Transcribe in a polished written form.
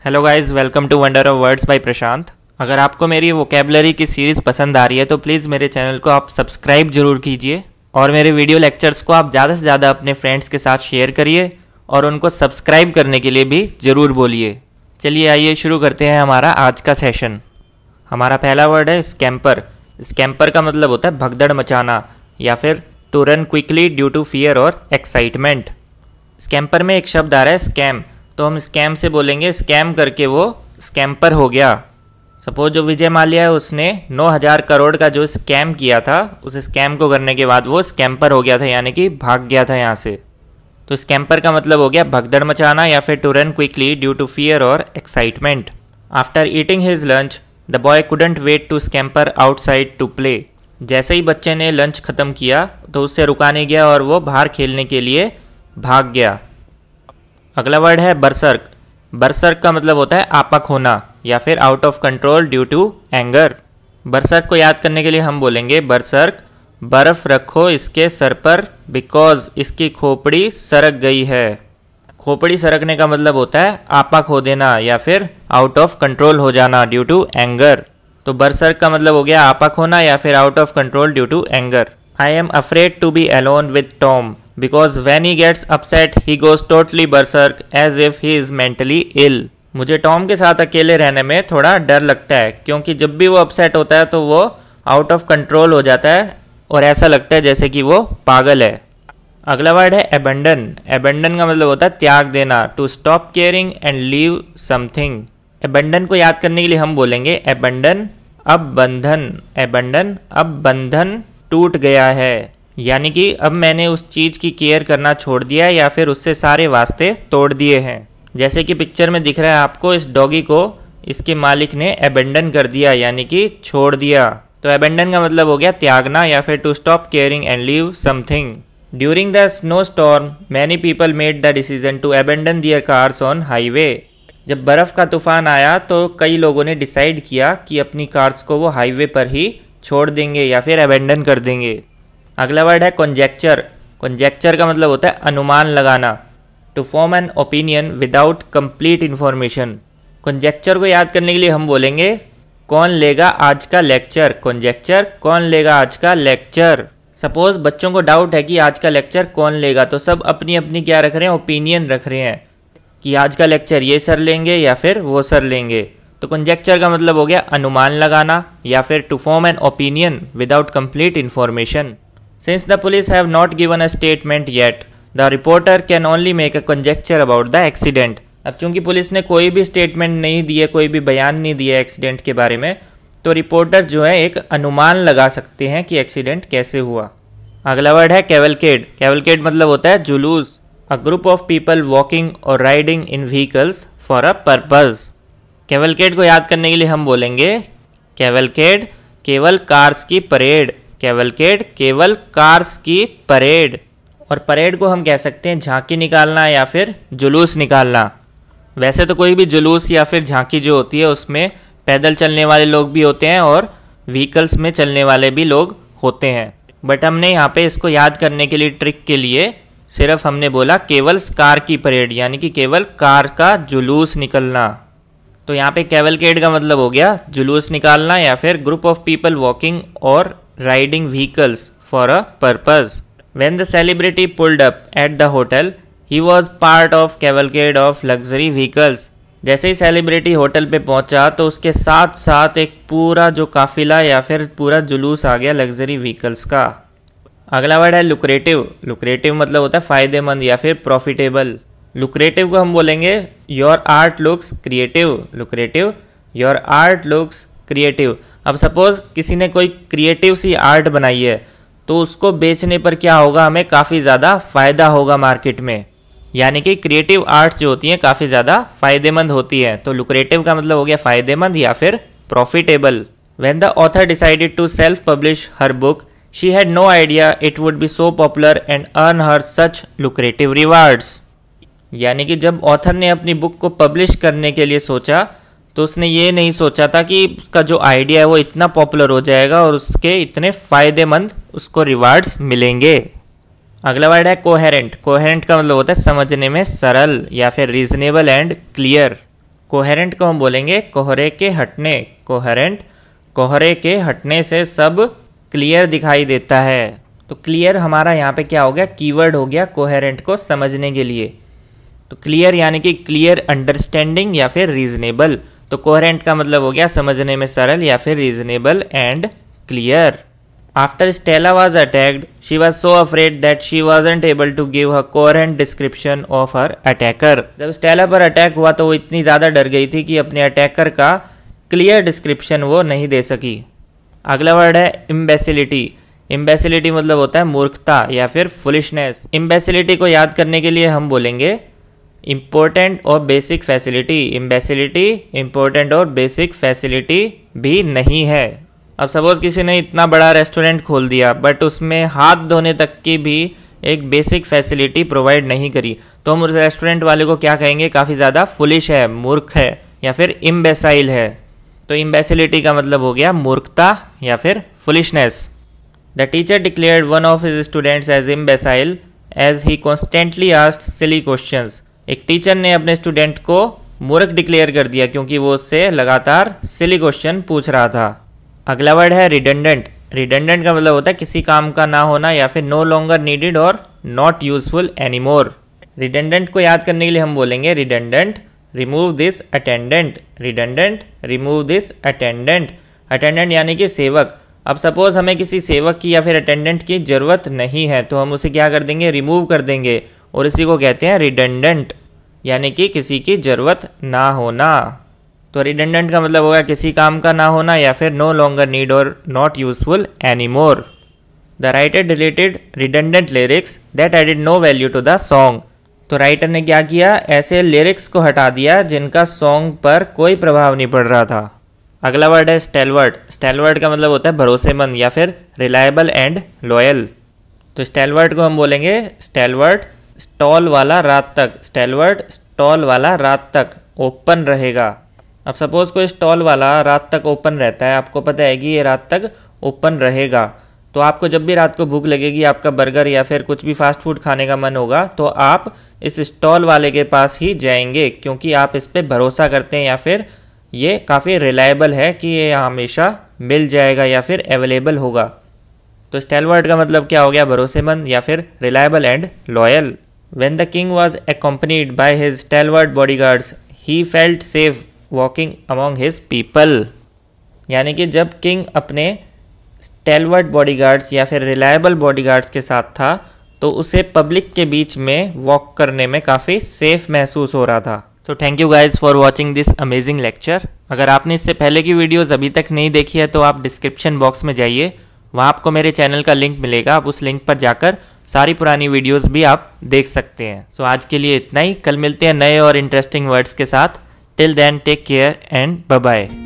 Hello guys, welcome to wonder of words by Prashant. अगर आपको मेरी वोकेबलरी की सीरीज़ पसंद आ रही है तो प्लीज़ मेरे चैनल को आप सब्सक्राइब जरूर कीजिए और मेरे वीडियो लेक्चर्स को आप ज़्यादा से ज़्यादा अपने फ्रेंड्स के साथ शेयर करिए और उनको सब्सक्राइब करने के लिए भी ज़रूर बोलिए। चलिए आइए शुरू करते हैं हमारा आज का सेशन। हमारा पहला वर्ड है स्कैम्पर। स्कैम्पर का मतलब होता है भगदड़ मचाना या फिर to run quickly due to fear और एक्साइटमेंट। स्कैम्पर में एक शब्द आ रहा है स्कैम, तो हम स्कैम से बोलेंगे स्कैम करके वो स्कैम्पर हो गया। सपोज जो विजय माल्या है उसने 9,000 करोड़ का जो स्कैम किया था, उस स्कैम को करने के बाद वो स्कैम्पर हो गया था, यानी कि भाग गया था यहाँ से। तो स्कैम्पर का मतलब हो गया भगदड़ मचाना या फिर to run quickly due to fear और excitement. After eating his lunch the boy couldn't wait to scamper outside to play. जैसे ही बच्चे ने लंच ख़त्म किया तो उससे रुका नहीं गया और वो बाहर खेलने के लिए भाग गया। अगला वर्ड है बरसर्क। बरसर्क का मतलब होता है आपा खोना या फिर out of control due to anger. Berserk को याद करने के लिए हम बोलेंगे बरसर्क, बर्फ़ रखो इसके सर पर बिकॉज इसकी खोपड़ी सरक गई है। खोपड़ी सरकने का मतलब होता है आपा खो देना या फिर आउट ऑफ कंट्रोल हो जाना ड्यू टू एंगर। तो बरसर्क का मतलब हो गया आपा खोना या फिर out of control due to anger. I am afraid to be alone with Tom because when he gets upset he goes totally berserk as if he is mentally ill। मुझे टॉम के साथ अकेले रहने में थोड़ा डर लगता है क्योंकि जब भी वो अपसेट होता है तो वो आउट ऑफ कंट्रोल हो जाता है और ऐसा लगता है जैसे कि वो पागल है। अगला वर्ड है एबंडन। एबंडन का मतलब होता है त्याग देना, to stop caring and leave something. Abandon को याद करने के लिए हम बोलेंगे एबंडन अब बंधन। एबंडन अब बंधन टूट गया है, यानी कि अब मैंने उस चीज़ की केयर करना छोड़ दिया है या फिर उससे सारे वास्ते तोड़ दिए हैं। जैसे कि पिक्चर में दिख रहा है आपको, इस डॉगी को इसके मालिक ने अबेंडन कर दिया यानी कि छोड़ दिया। तो अबेंडन का मतलब हो गया त्यागना या फिर to stop caring and leave something. During the snow storm many people made the decision to abandon their cars on highway. जब बर्फ़ का तूफान आया तो कई लोगों ने डिसाइड किया कि अपनी कार्स को वो हाईवे पर ही छोड़ देंगे या फिर अबेंडन कर देंगे। अगला वर्ड है कॉन्जेक्चर। कॉन्जेक्चर का मतलब होता है अनुमान लगाना, to form an opinion without complete information. Conjecture को याद करने के लिए हम बोलेंगे कौन लेगा आज का लेक्चर। कॉन्जेक्चर कौन लेगा आज का लेक्चर। सपोज बच्चों को डाउट है कि आज का लेक्चर कौन लेगा, तो सब अपनी अपनी क्या रख रहे हैं, ओपिनियन रख रहे हैं कि आज का लेक्चर ये सर लेंगे या फिर वो सर लेंगे। तो कॉन्जेक्चर का मतलब हो गया अनुमान लगाना या फिर to form an opinion without complete information. Since the police have not given a statement yet, the reporter can only make a conjecture about the accident। अब चूंकि पुलिस ने कोई भी स्टेटमेंट नहीं दी है, कोई भी बयान नहीं दिया एक्सीडेंट के बारे में, तो रिपोर्टर जो है एक अनुमान लगा सकते हैं कि एक्सीडेंट कैसे हुआ। अगला वर्ड है कैवलकेड। कैवलकेड मतलब होता है जुलूस, a group of people walking और riding in vehicles for a purpose. Cavalcade को याद करने के लिए हम बोलेंगे कैवलकेड केवल कार्स की परेड। कैवलकेड केवल कार्स की परेड। और परेड को हम कह सकते हैं झांकी निकालना या फिर जुलूस निकालना। वैसे तो कोई भी जुलूस या फिर झांकी जो होती है उसमें पैदल चलने वाले लोग भी होते हैं और व्हीकल्स में चलने वाले भी लोग होते हैं, बट हमने यहाँ पे इसको याद करने के लिए ट्रिक के लिए सिर्फ हमने बोला केवल कार की परेड, यानी कि केवल कार का जुलूस निकलना। तो यहाँ पे कैवलकेड का मतलब हो गया जुलूस निकालना या फिर ग्रुप ऑफ पीपल वॉकिंग और riding vehicles for a purpose। When the celebrity pulled up at the hotel, he was part of cavalcade of luxury vehicles। जैसे ही सेलिब्रिटी होटल पे पहुंचा तो उसके साथ साथ एक पूरा जो काफिला या फिर पूरा जुलूस आ गया लग्जरी व्हीकल्स का। अगला वर्ड है लुक्रेटिव। लुक्रेटिव मतलब होता है फ़ायदेमंद या फिर प्रॉफिटेबल। लुक्रेटिव को हम बोलेंगे your art looks creative. Lucrative your art looks creative. अब सपोज़ किसी ने कोई क्रिएटिव सी आर्ट बनाई है तो उसको बेचने पर क्या होगा, हमें काफ़ी ज़्यादा फ़ायदा होगा मार्केट में, यानी कि क्रिएटिव आर्ट्स जो होती हैं काफ़ी ज़्यादा फ़ायदेमंद होती है। तो लुक्रेटिव का मतलब हो गया फ़ायदेमंद या फिर profitable. When the author decided to self publish her book she had no idea it would be so popular and earn her such lucrative rewards. यानी कि जब ऑथर ने अपनी बुक को पब्लिश करने के लिए सोचा तो उसने ये नहीं सोचा था कि उसका जो आइडिया है वो इतना पॉपुलर हो जाएगा और उसके इतने फ़ायदेमंद उसको रिवार्ड्स मिलेंगे। अगला वर्ड है कोहेरेंट। कोहेरेंट का मतलब होता है समझने में सरल या फिर रीजनेबल एंड क्लियर। कोहेरेंट को हम बोलेंगे कोहरे के हटने, कोहेरेंट, कोहरे के हटने से सब क्लियर दिखाई देता है। तो क्लियर हमारा यहाँ पे क्या हो गया, कीवर्ड हो गया कोहेरेंट को समझने के लिए। तो क्लियर यानी कि क्लियर अंडरस्टैंडिंग या फिर रीजनेबल। तो कोहेरेंट का मतलब हो गया समझने में सरल या फिर reasonable and clear. After Stella was attacked she was so afraid that she wasn't able to give her coherent description of her attacker. जब स्टेला पर अटैक हुआ तो वो इतनी ज़्यादा डर गई थी कि अपने अटैकर का क्लियर डिस्क्रिप्शन वो नहीं दे सकी। अगला वर्ड है इम्बेसिलिटी। इम्बेसिलिटी मतलब होता है मूर्खता या फिर फुलिशनेस। इम्बेसिलिटी को याद करने के लिए हम बोलेंगे इम्पोर्टेंट और बेसिक फैसिलिटी। इम्बेसिलिटी इम्पोर्टेंट और बेसिक फैसिलिटी भी नहीं है। अब सपोज किसी ने इतना बड़ा रेस्टोरेंट खोल दिया बट उसमें हाथ धोने तक की भी एक बेसिक फैसिलिटी प्रोवाइड नहीं करी, तो हम उस रेस्टोरेंट वाले को क्या कहेंगे, काफ़ी ज़्यादा फुलिश है, मूर्ख है या फिर इम्बेसाइल है। तो इम्बेसिलिटी का मतलब हो गया मूर्खता या फिर foolishness. The teacher declared one of his students as imbecile as he constantly asked silly questions. एक टीचर ने अपने स्टूडेंट को मूर्ख डिक्लेयर कर दिया क्योंकि वो उससे लगातार सिली क्वेश्चन पूछ रहा था। अगला वर्ड है रिडंडेंट। रिडंडेंट का मतलब होता है किसी काम का ना होना या फिर नो लॉन्गर नीडेड और नॉट यूजफुल एनीमोर। रिडंडेंट को याद करने के लिए हम बोलेंगे redundant remove this attendant. Redundant remove this attendant. Attendant यानी कि सेवक। अब सपोज हमें किसी सेवक की या फिर अटेंडेंट की ज़रूरत नहीं है तो हम उसे क्या कर देंगे, रिमूव कर देंगे, और इसी को कहते हैं रिडंडेंट यानी कि किसी की ज़रूरत ना होना। तो रिडंडेंट का मतलब होगा किसी काम का ना होना या फिर नो लॉन्गर नीड और not useful anymore. The writer deleted redundant lyrics that added no value to the song. तो राइटर ने क्या किया, ऐसे लिरिक्स को हटा दिया जिनका सॉन्ग पर कोई प्रभाव नहीं पड़ रहा था। अगला वर्ड है स्टैलवर्ड। स्टैलवर्ड का मतलब होता है भरोसेमंद या फिर रिलायबल एंड लॉयल। तो स्टैलवर्ड को हम बोलेंगे स्टैलवर्ड स्टॉल वाला रात तक। स्टैलवर्ड स्टॉल वाला रात तक ओपन रहेगा। अब सपोज़ कोई स्टॉल वाला रात तक ओपन रहता है, आपको पता है कि ये रात तक ओपन रहेगा, तो आपको जब भी रात को भूख लगेगी, आपका बर्गर या फिर कुछ भी फास्ट फूड खाने का मन होगा, तो आप इस स्टॉल वाले के पास ही जाएंगे क्योंकि आप इस पर भरोसा करते हैं या फिर ये काफ़ी रिलायबल है कि ये हमेशा मिल जाएगा या फिर अवेलेबल होगा। तो स्टैलवर्ड का मतलब क्या हो गया, भरोसेमंद या फिर reliable and loyal. When the king was accompanied by his stalwart bodyguards he felt safe walking among his people. यानी कि जब किंग अपने स्टैलवर्ट बॉडीगार्ड्स या फिर रिलायबल बॉडीगार्ड्स के साथ था तो उसे पब्लिक के बीच में वॉक करने में काफ़ी सेफ महसूस हो रहा था। So thank you guys for watching this amazing lecture. अगर आपने इससे पहले की वीडियोज़ अभी तक नहीं देखी है तो आप डिस्क्रिप्शन बॉक्स में जाइए, वहाँ आपको मेरे चैनल का लिंक मिलेगा, आप उस लिंक पर जाकर सारी पुरानी वीडियोज़ भी आप देख सकते हैं। सो आज के लिए इतना ही, कल मिलते हैं नए और इंटरेस्टिंग वर्ड्स के साथ। Till then, take care and bye-bye.